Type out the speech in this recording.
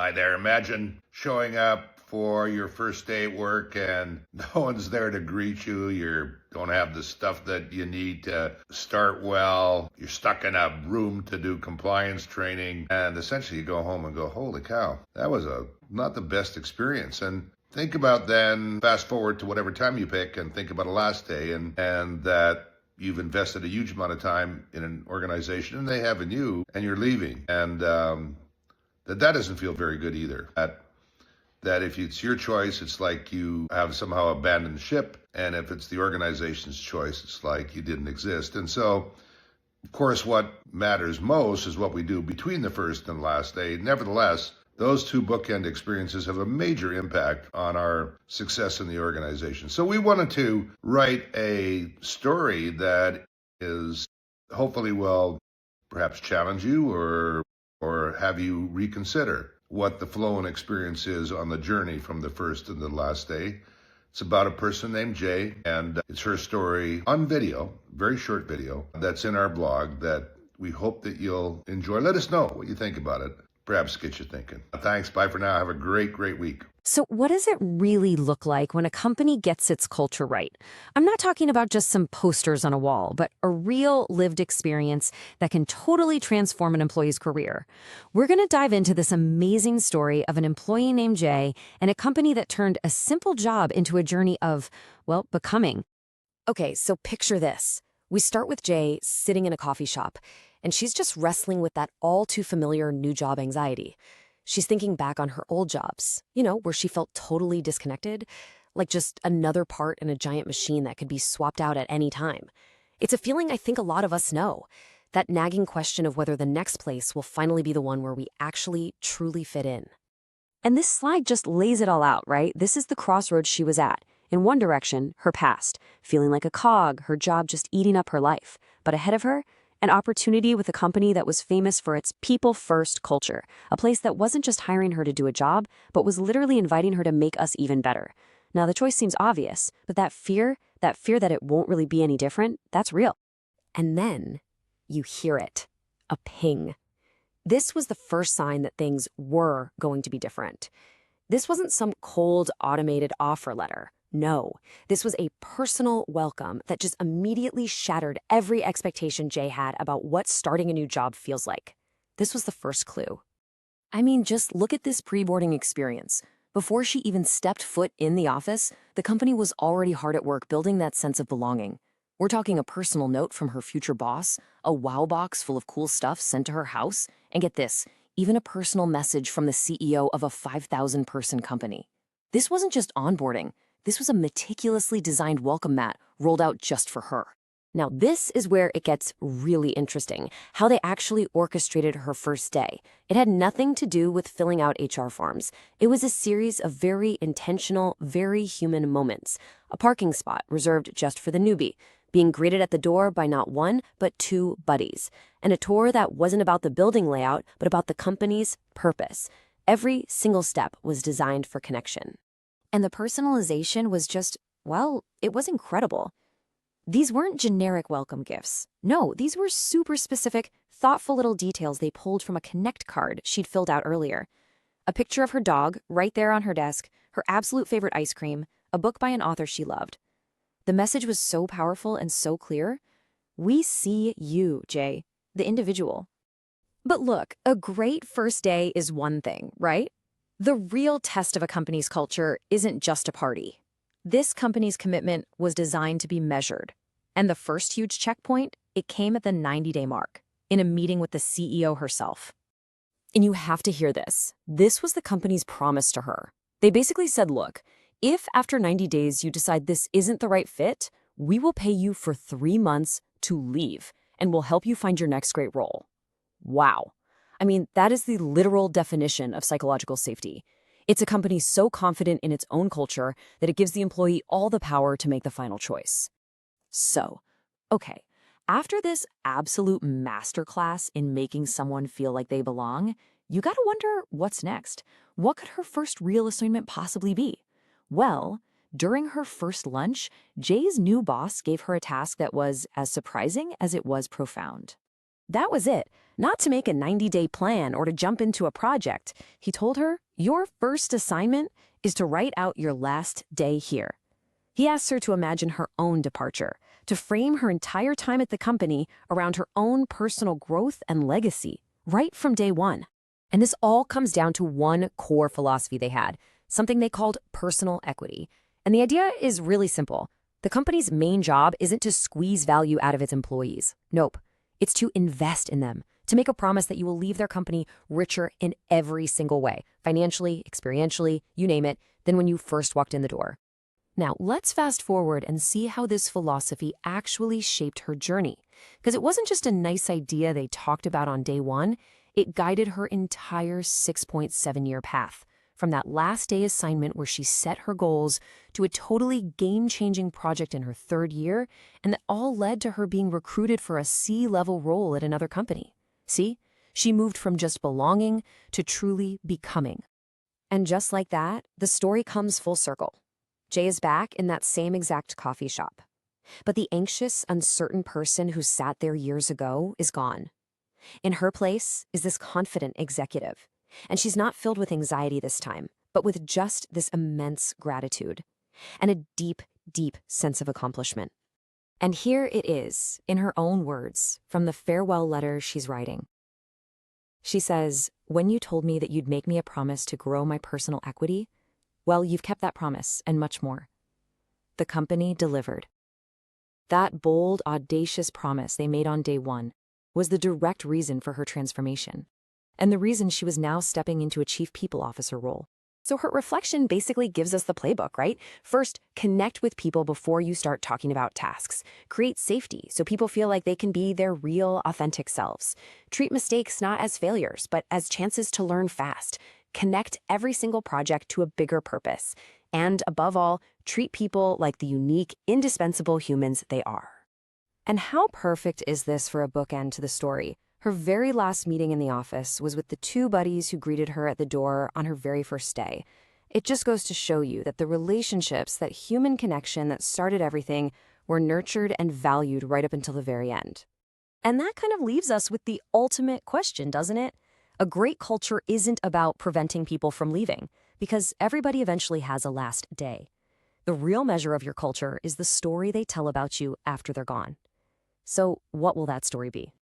Hi there. Imagine showing up for your first day at work and no one's there to greet you. You don't have the stuff that you need to start well. You're stuck in a room to do compliance training. And essentially you go home and go, holy cow, that was not the best experience. And think about then, fast forward to whatever time you pick and think about a last day and that you've invested a huge amount of time in an organization and they have in you and you're leaving. And that doesn't feel very good either. That if it's your choice, it's like you have somehow abandoned ship. And if it's the organization's choice, it's like you didn't exist. And so, of course, what matters most is what we do between the first and last day. Nevertheless, those two bookend experiences have a major impact on our success in the organization. So we wanted to write a story that is hopefully will perhaps challenge you or have you reconsider what the flow and experience is on the journey from the first to the last day. It's about a person named Jay, and it's her story on video, very short video, that's in our blog that we hope that you'll enjoy. Let us know what you think about it. Perhaps get you thinking. Thanks. Bye for now. Have a great, great week. So what does it really look like when a company gets its culture right? I'm not talking about just some posters on a wall, but a real lived experience that can totally transform an employee's career. We're going to dive into this amazing story of an employee named Jay and a company that turned a simple job into a journey of, well, becoming. Okay, so picture this. We start with Jay sitting in a coffee shop, and she's just wrestling with that all too familiar new job anxiety. She's thinking back on her old jobs, where she felt totally disconnected, like just another part in a giant machine that could be swapped out at any time. It's a feeling I think a lot of us know, that nagging question of whether the next place will finally be the one where we actually truly fit in. And this slide just lays it all out, right? This is the crossroads she was at. In one direction, her past, feeling like a cog, her job just eating up her life. But ahead of her, an opportunity with a company that was famous for its people-first culture, a place that wasn't just hiring her to do a job, but was literally inviting her to make us even better. Now, the choice seems obvious, but that fear that it won't really be any different, that's real. And then you hear it, a ping. This was the first sign that things were going to be different. This wasn't some cold, automated offer letter. No, this was a personal welcome that just immediately shattered every expectation Jay had about what starting a new job feels like. This was the first clue. I mean, just look at this pre-boarding experience. Before she even stepped foot in the office, the company was already hard at work building that sense of belonging. We're talking a personal note from her future boss, a wow box full of cool stuff sent to her house, and get this, even a personal message from the CEO of a 5,000-person company. This wasn't just onboarding. This was a meticulously designed welcome mat rolled out just for her. Now, this is where it gets really interesting, how they actually orchestrated her first day. It had nothing to do with filling out HR forms. It was a series of very intentional, very human moments. A parking spot reserved just for the newbie, being greeted at the door by not one, but two buddies, and a tour that wasn't about the building layout, but about the company's purpose. Every single step was designed for connection. And the personalization was just, well, it was incredible. These weren't generic welcome gifts. No, these were super specific, thoughtful little details they pulled from a Connect card she'd filled out earlier. A picture of her dog right there on her desk, her absolute favorite ice cream, a book by an author she loved. The message was so powerful and so clear. We see you, Jay, the individual. But look, a great first day is one thing, right? The real test of a company's culture isn't just a party. This company's commitment was designed to be measured. And the first huge checkpoint, it came at the 90-day mark, in a meeting with the CEO herself. And you have to hear this. This was the company's promise to her. They basically said, look, if after 90 days you decide this isn't the right fit, we will pay you for 3 months to leave, and we'll help you find your next great role. Wow. I mean, that is the literal definition of psychological safety. It's a company so confident in its own culture that it gives the employee all the power to make the final choice. So, okay, after this absolute masterclass in making someone feel like they belong, you gotta wonder what's next. What could her first real assignment possibly be? Well, during her first lunch, Jay's new boss gave her a task that was as surprising as it was profound. That was it. not to make a 90-day plan or to jump into a project. He told her, your first assignment is to write out your last day here. He asked her to imagine her own departure, to frame her entire time at the company around her own personal growth and legacy, right from day one. And this all comes down to one core philosophy they had, something they called personal equity. And the idea is really simple. The company's main job isn't to squeeze value out of its employees. Nope. It's to invest in them, to make a promise that you will leave their company richer in every single way, financially, experientially, you name it, than when you first walked in the door. Now, let's fast forward and see how this philosophy actually shaped her journey. Because it wasn't just a nice idea they talked about on day one, it guided her entire 6.7-year path. From that last day assignment where she set her goals to a totally game-changing project in her third year, and that all led to her being recruited for a C-level role at another company. See, she moved from just belonging to truly becoming. And just like that, the story comes full circle. Jay is back in that same exact coffee shop. But the anxious, uncertain person who sat there years ago is gone. In her place is this confident executive. And she's not filled with anxiety this time, but with just this immense gratitude and a deep, deep sense of accomplishment. And here it is, in her own words, from the farewell letter she's writing. She says, when you told me that you'd make me a promise to grow my personal equity, well, you've kept that promise and much more. The company delivered. That bold, audacious promise they made on day one was the direct reason for her transformation, and the reason she was now stepping into a chief people officer role. So her reflection basically gives us the playbook, right? First, connect with people before you start talking about tasks. Create safety so people feel like they can be their real, authentic selves. Treat mistakes not as failures, but as chances to learn fast. Connect every single project to a bigger purpose. And above all, treat people like the unique, indispensable humans they are. And how perfect is this for a bookend to the story? Her very last meeting in the office was with the two buddies who greeted her at the door on her very first day. It just goes to show you that the relationships, that human connection that started everything, were nurtured and valued right up until the very end. And that kind of leaves us with the ultimate question, doesn't it? A great culture isn't about preventing people from leaving, because everybody eventually has a last day. The real measure of your culture is the story they tell about you after they're gone. So what will that story be?